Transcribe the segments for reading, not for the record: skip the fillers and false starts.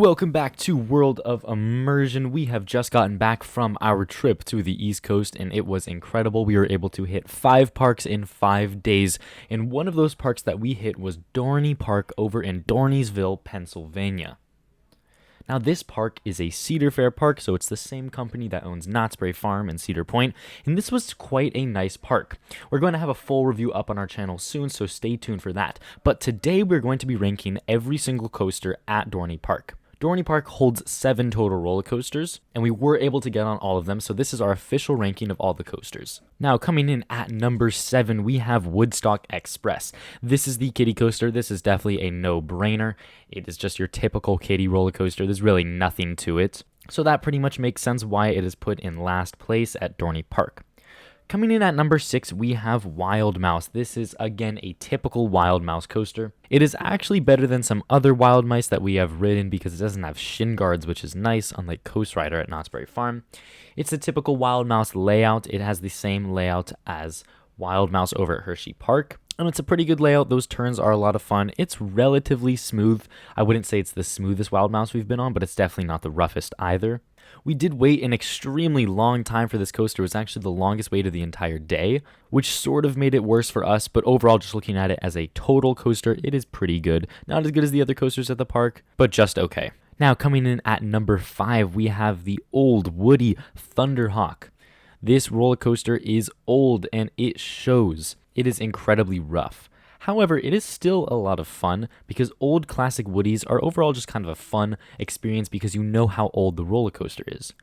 Welcome back to World of Immersion. We have just gotten back from our trip to the East Coast and it was incredible. We were able to hit 5 parks in 5 days. And one of those parks that we hit was Dorney Park over in Dorneysville, Pennsylvania. Now, this park is a Cedar Fair park, so it's the same company that owns Knott's Berry Farm and Cedar Point, and this was quite a nice park. We're going to have a full review up on our channel soon, so stay tuned for that. But today, we're going to be ranking every single coaster at Dorney Park. Dorney Park holds 7 total roller coasters, and we were able to get on all of them, so this is our official ranking of all the coasters. Now, coming in at number 7, we have Woodstock Express. This is the kiddie coaster. This is definitely a no-brainer. It is just your typical kiddie roller coaster. There's really nothing to it. So that pretty much makes sense why it is put in last place at Dorney Park. Coming in at number 6, we have Wild Mouse. This is, again, a typical Wild Mouse coaster. It is actually better than some other Wild Mice that we have ridden because it doesn't have shin guards, which is nice, unlike Coast Rider at Knott's Berry Farm. It's a typical Wild Mouse layout. It has the same layout as Wild Mouse over at Hershey Park. And it's a pretty good layout. Those turns are a lot of fun. It's relatively smooth. I wouldn't say it's the smoothest Wild Mouse we've been on, but it's definitely not the roughest either. We did wait an extremely long time for this coaster. It was actually the longest wait of the entire day, which sort of made it worse for us, but overall, just looking at it as a total coaster, it is pretty good. Not as good as the other coasters at the park, but just okay. Now, coming in at number 5, we have the old Woody Thunderhawk. This roller coaster is old, and it shows. It is incredibly rough. However, it is still a lot of fun because old classic Woodies are overall just kind of a fun experience because you know how old the roller coaster is.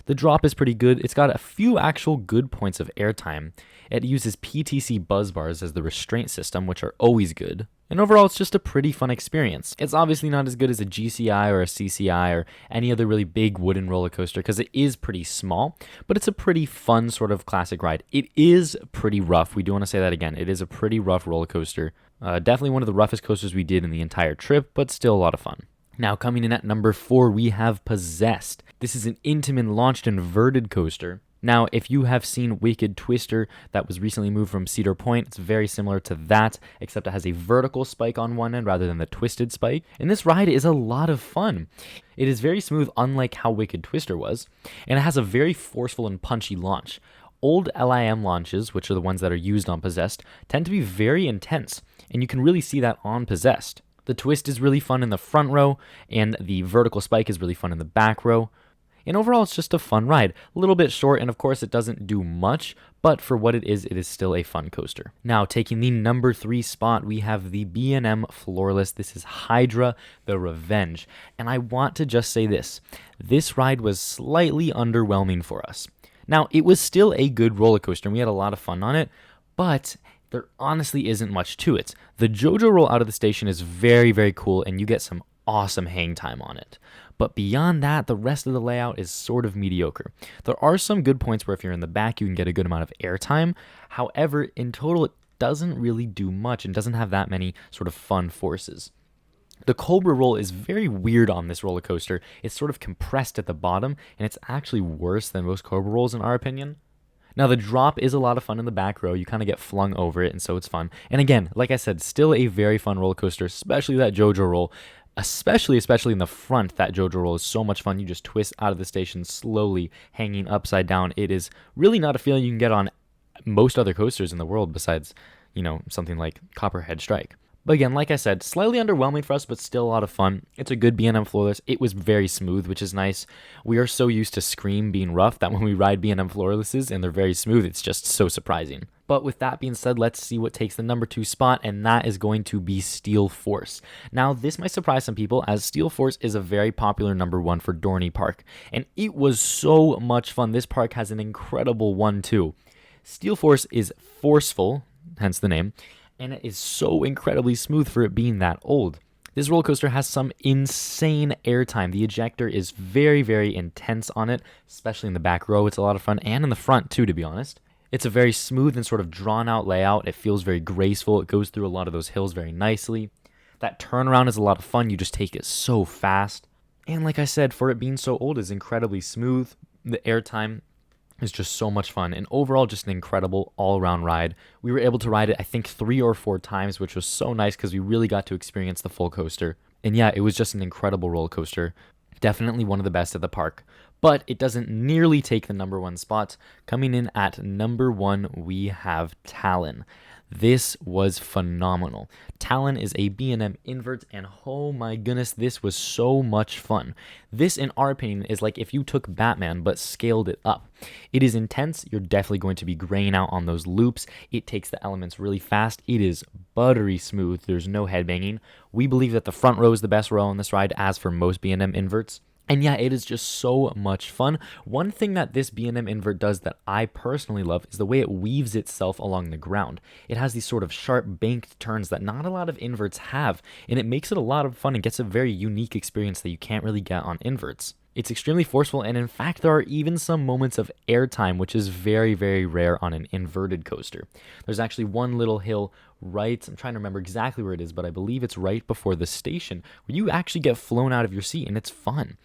The drop is pretty good. It's got a few actual good points of airtime. It uses PTC buzz bars as the restraint system, which are always good. And overall, it's just a pretty fun experience. It's obviously not as good as a GCI or a CCI or any other really big wooden roller coaster because it is pretty small, but it's a pretty fun sort of classic ride. It is pretty rough. We do want to say that again. It is a pretty rough roller coaster. Definitely one of the roughest coasters we did in the entire trip, but still a lot of fun. Now, coming in at number 4, we have Possessed. This is an Intamin launched inverted coaster. Now, if you have seen Wicked Twister that was recently moved from Cedar Point, it's very similar to that, except it has a vertical spike on one end rather than the twisted spike. And this ride is a lot of fun. It is very smooth, unlike how Wicked Twister was, and it has a very forceful and punchy launch. Old LIM launches, which are the ones that are used on Possessed, tend to be very intense, and you can really see that on Possessed. The twist is really fun in the front row, and the vertical spike is really fun in the back row. And overall, it's just a fun ride. A little bit short, and of course, it doesn't do much, but for what it is still a fun coaster. Now, taking the number 3 spot, we have the B&M Floorless. This is Hydra the Revenge. And I want to just say this. This ride was slightly underwhelming for us. Now, it was still a good roller coaster, and we had a lot of fun on it, but there honestly isn't much to it. The JoJo roll out of the station is very, very cool, and you get some awesome hang time on it. But beyond that, the rest of the layout is sort of mediocre. There are some good points where if you're in the back, you can get a good amount of airtime. However, in total, it doesn't really do much and doesn't have that many sort of fun forces. The Cobra roll is very weird on this roller coaster. It's sort of compressed at the bottom, and it's actually worse than most Cobra rolls in our opinion. Now, the drop is a lot of fun in the back row. You kind of get flung over it, and so it's fun. And again, like I said, still a very fun roller coaster, especially that JoJo roll. Especially in the front, that JoJo roll is so much fun. You just twist out of the station slowly, hanging upside down. It is really not a feeling you can get on most other coasters in the world besides, something like Copperhead Strike. But again, like I said, slightly underwhelming for us, but still a lot of fun. It's a good B&M Floorless. It was very smooth, which is nice. We are so used to Scream being rough that when we ride B&M Floorlesses and they're very smooth, it's just so surprising. But with that being said, let's see what takes the number 2 spot, and that is going to be Steel Force. Now, this might surprise some people, as Steel Force is a very popular number 1 for Dorney Park, and it was so much fun. This park has an incredible one, too. Steel Force is forceful, hence the name, and it is so incredibly smooth for it being that old. This roller coaster has some insane airtime. The ejector is very, very intense on it, especially in the back row. It's a lot of fun, and in the front, too, to be honest. It's a very smooth and sort of drawn-out layout. It feels very graceful. It goes through a lot of those hills very nicely. That turnaround is a lot of fun. You just take it so fast. And like I said, for it being so old, it's incredibly smooth. The airtime is just so much fun, and overall just an incredible all-around ride. We were able to ride it, I think, 3 or 4 times, which was so nice because we really got to experience the full coaster. And yeah, it was just an incredible roller coaster. Definitely one of the best at the park, but it doesn't nearly take the number one spot. Coming in at number one, we have Talon. This was phenomenal. Talon is a B&M invert, and oh my goodness, this was so much fun. This, in our opinion, is like if you took Batman but scaled it up. It is intense. You're definitely going to be graying out on those loops. It takes the elements really fast. It is buttery smooth. There's no headbanging. We believe that the front row is the best row on this ride, as for most B&M inverts. And yeah, it is just so much fun. One thing that this B&M invert does that I personally love is the way it weaves itself along the ground. It has these sort of sharp banked turns that not a lot of inverts have, and it makes it a lot of fun and gets a very unique experience that you can't really get on inverts. It's extremely forceful, and in fact, there are even some moments of airtime, which is very, very rare on an inverted coaster. There's actually one little hill right, I'm trying to remember exactly where it is, but I believe it's right before the station, where you actually get flown out of your seat, and it's fun.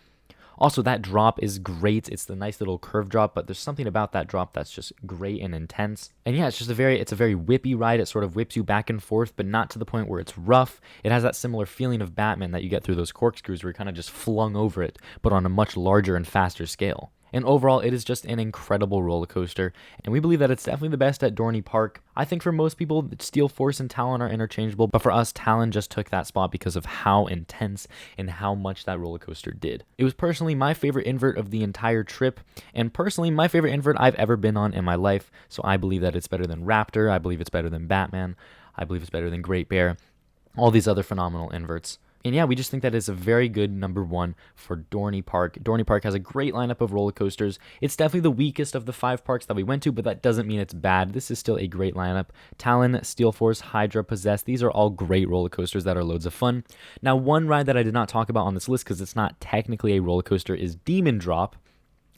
Also, that drop is great. It's the nice little curve drop, but there's something about that drop that's just great and intense. And yeah, it's a very whippy ride. It sort of whips you back and forth, but not to the point where it's rough. It has that similar feeling of Batman that you get through those corkscrews where you're kind of just flung over it, but on a much larger and faster scale. And overall, it is just an incredible roller coaster, and we believe that it's definitely the best at Dorney Park. I think for most people, Steel Force and Talon are interchangeable, but for us, Talon just took that spot because of how intense and how much that roller coaster did. It was personally my favorite invert of the entire trip, and personally my favorite invert I've ever been on in my life, so I believe that it's better than Raptor, I believe it's better than Batman, I believe it's better than Great Bear, all these other phenomenal inverts. And yeah, we just think that is a very good number one for Dorney Park. Dorney Park has a great lineup of roller coasters. It's definitely the weakest of the 5 parks that we went to, but that doesn't mean it's bad. This is still a great lineup. Talon, Steel Force, Hydra, Possess, these are all great roller coasters that are loads of fun. Now, one ride that I did not talk about on this list because it's not technically a roller coaster is Demon Drop.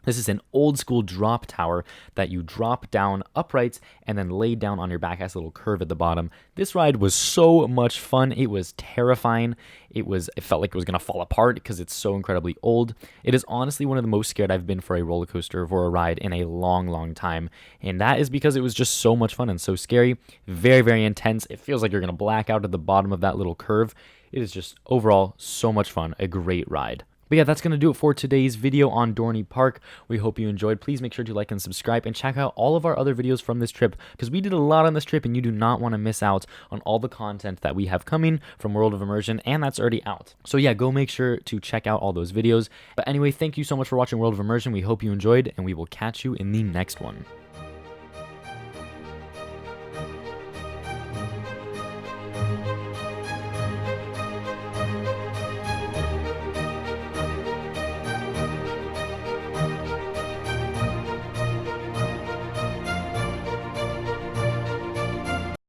This is an old school drop tower that you drop down uprights and then lay down on your back. It has a little curve at the bottom. This ride was so much fun. It was terrifying. It felt like it was going to fall apart because it's so incredibly old. It is honestly one of the most scared I've been for a roller coaster or a ride in a long, long time. And that is because it was just so much fun and so scary. Very, very intense. It feels like you're going to black out at the bottom of that little curve. It is just overall so much fun. A great ride. But yeah, that's going to do it for today's video on Dorney Park. We hope you enjoyed. Please make sure to like and subscribe and check out all of our other videos from this trip because we did a lot on this trip and you do not want to miss out on all the content that we have coming from World of Immersion, and that's already out. So yeah, go make sure to check out all those videos. But anyway, thank you so much for watching World of Immersion. We hope you enjoyed, and we will catch you in the next one.